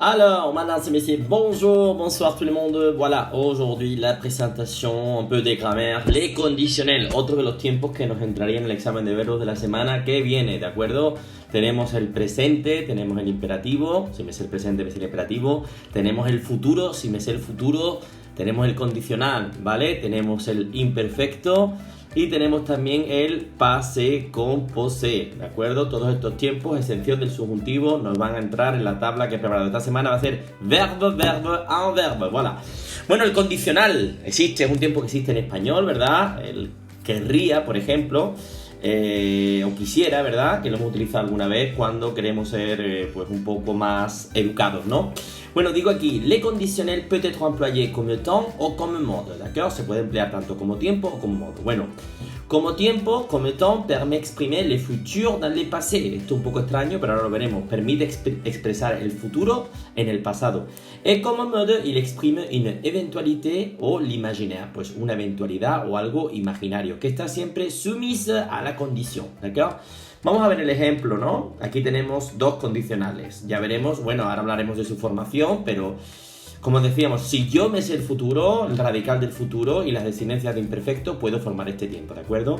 Alors, mesdames et messieurs, bonjour, bonsoir tout le monde. Voilà, aujourd'hui la presentación, un peu de grammaire, les conditionnels, otro de los tiempos que nos entraría en el examen de verbos de la semana que viene, ¿de acuerdo? Tenemos el presente, tenemos el imperativo, si me sé el presente me sé el imperativo, tenemos el futuro, si me sé el futuro, tenemos el condicional, ¿vale? Tenemos el imperfecto y tenemos también el passé composé, ¿de acuerdo? Todos estos tiempos, excepción del subjuntivo, nos van a entrar en la tabla que he preparado esta semana. Va a ser verbo, verbo, un verbo, voilà. Bueno, el condicional existe, es un tiempo que existe en español, ¿verdad? El querría, por ejemplo, o quisiera, ¿verdad? Que lo hemos utilizado alguna vez cuando queremos ser pues un poco más educados, ¿no? Bueno, digo aquí, le conditionnel peut être employé comme temps o comme mode, ¿d'accord? Se puede emplear tanto como tiempo o como modo. Bueno, como tiempo, comme temps, permet exprimer le futur dans le passé. Esto es un poco extraño, pero ahora lo veremos. Permite expresar el futuro en el pasado. Et como mode, il exprime une éventualité o l'imaginaire, pues una eventualidad o algo imaginario, que está siempre soumise a la condición, ¿d'accord? Vamos a ver el ejemplo, ¿no? Aquí tenemos dos condicionales. Ya veremos, bueno, ahora hablaremos de su formación, pero como decíamos, si yo me sé el futuro, el radical del futuro y las desinencias de imperfecto, puedo formar este tiempo, ¿de acuerdo?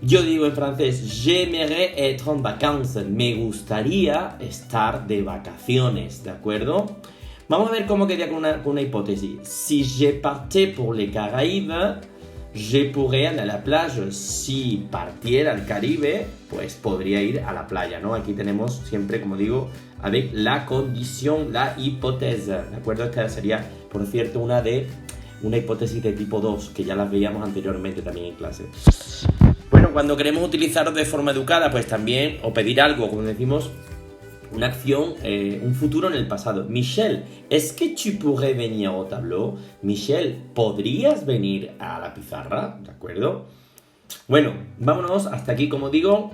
Yo digo en francés, j'aimerais être en vacances, me gustaría estar de vacaciones, ¿de acuerdo? Vamos a ver cómo quedaría con una hipótesis. Si je partais pour les Caraïbes, je pourrais aller à la plage. Si partiera al Caribe, pues podría ir a la playa, ¿no? Aquí tenemos siempre, como digo, avec la condición, la hipótesis, ¿de acuerdo? Esta sería, por cierto, una hipótesis de tipo 2, que ya las veíamos anteriormente también en clase. Bueno, cuando queremos utilizar de forma educada, pues también, o pedir algo, como decimos, una acción, un futuro en el pasado. Michel, ¿es que tu pourrais venir au tableau? Michel, ¿podrías venir a la pizarra? ¿De acuerdo? Bueno, vámonos hasta aquí, como digo,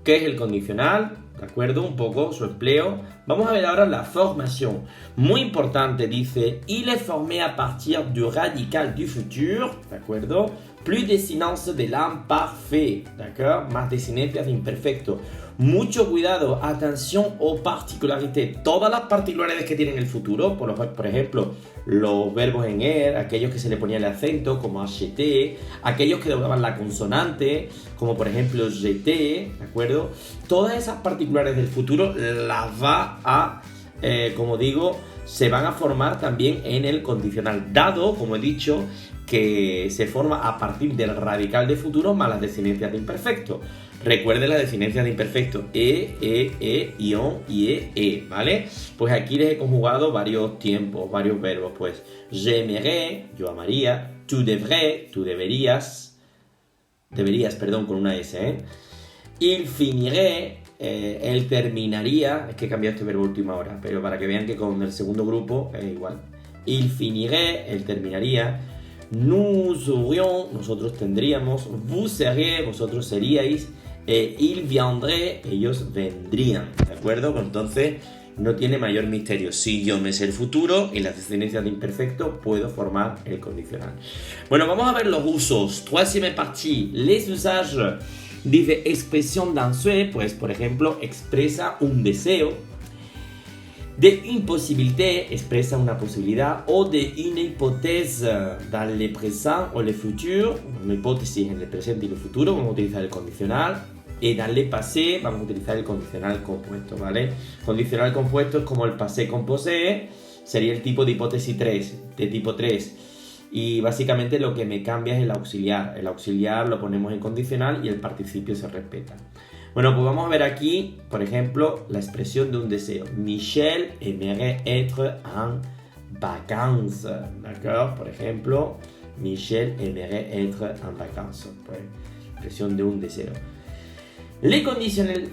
¿qué es el condicional? ¿De acuerdo? Un poco su empleo. Vamos a ver ahora la formación. Muy importante, dice, il est formé à partir du radical du futur, ¿de acuerdo? Plus desinence de l'imparfait, ¿d'accord? Más desinencias de imperfecto. Mucho cuidado, atención aux particularités. Todas las particularidades que tienen el futuro, por ejemplo, los verbos en er, aquellos que se le ponía el acento, como acheter, aquellos que doblaban la consonante, como por ejemplo jeter, ¿de acuerdo? Todas esas particularidades del futuro las va a, como digo, se van a formar también en el condicional, dado, como he dicho, que se forma a partir del radical de futuro más las desinencias de imperfecto. Recuerden las desinencias de imperfecto ion, ie, ¿vale? Pues aquí les he conjugado varios tiempos, varios verbos, pues j'aimerais, yo amaría, tu devrais, tú deberías, perdón, con una S, ¿eh? Il finirait, él terminaría, es que he cambiado este verbo última hora, pero para que vean que con el segundo grupo es igual. Il finirait, él terminaría. Nous aurions, nosotros tendríamos. Vous seriez, vosotros seríais. Il viendrait, ellos vendrían, ¿de acuerdo? Entonces no tiene mayor misterio. Si yo me sé el futuro y las desinencias de imperfecto, puedo formar el condicional. Bueno, vamos a ver los usos. Troisième partie, les usages. Dice expresión d'un souhait, pues por ejemplo expresa un deseo. De imposibilité, expresa una posibilidad, o de una hipótesis dans le présent o le futur, una hipótesis en el presente y el futuro, vamos a utilizar el condicional, y dans le passé vamos a utilizar el condicional compuesto, ¿vale? Condicional compuesto es como el passé composé, sería el tipo de hipótesis 3, de tipo 3, y básicamente lo que me cambia es el auxiliar lo ponemos en condicional y el participio se respeta. Bueno, pues vamos a ver aquí, por ejemplo, la expresión de un deseo. Michel aimerait être en vacances, ¿d'accord? Por ejemplo, Michel aimerait être en vacances. Pues, expresión de un deseo. Les conditionnels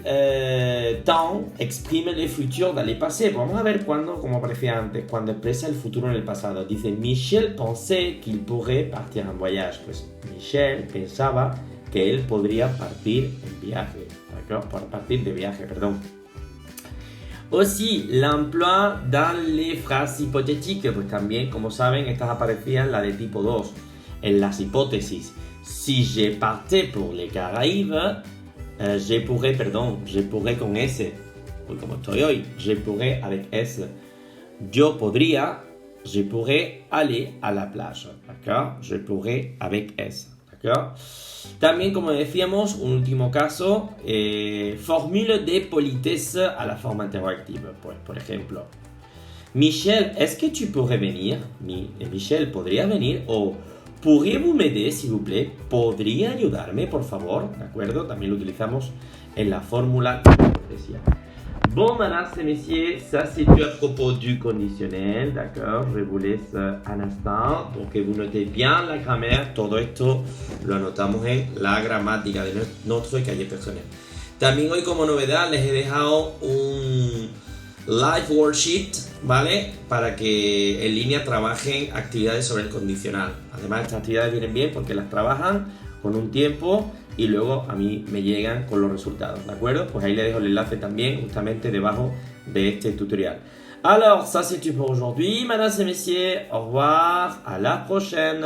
temps exprime le futur dans le passé. Pues vamos a ver cuando, como aparecía antes, cuando expresa el futuro en el pasado. Dice, Michel pensait qu'il pourrait partir en voyage. Pues Michel pensaba que él podría partir en viaje. Partir de viaje, perdón. Aussi, l'emploi dans les phrases hypothétiques, pues también, como saben, estas aparecían la de tipo 2, en las hipótesis. Si je partais pour les Caraïbes, je pourrais con S, hoy como estoy hoy, je pourrais avec S. Yo podría, je pourrais aller à la plage, d'accord? Je pourrais avec S, d'accord? También, como decíamos, un último caso, formule de politesse a la forma interrogativa. Pues, por ejemplo, Michel, est-ce que tu pourrais venir? Michel, ¿podría venir? O ¿pourriez-vous m'aider, s'il vous plaît? ¿Podría ayudarme, por favor? ¿De acuerdo? También lo utilizamos en la fórmula cortesía. Bon, mesdames et messieurs, ça c'est tout à propos du conditionnel, d'accord? Je vous laisse un instant pour que vous notez bien la grammaire. Todo esto lo anotamos en la gramática de nuestro cahier personnel. También hoy, como novedad, les he dejado un live worksheet, ¿vale? Para que en línea trabajen actividades sobre el condicional. Además, estas actividades vienen bien porque las trabajan con un tiempo y luego a mí me llegan con los resultados, ¿de acuerdo? Pues ahí les dejo el enlace también justamente debajo de este tutorial. Alors, ça c'est tout pour aujourd'hui, mesdames et messieurs. Au revoir, à la prochaine.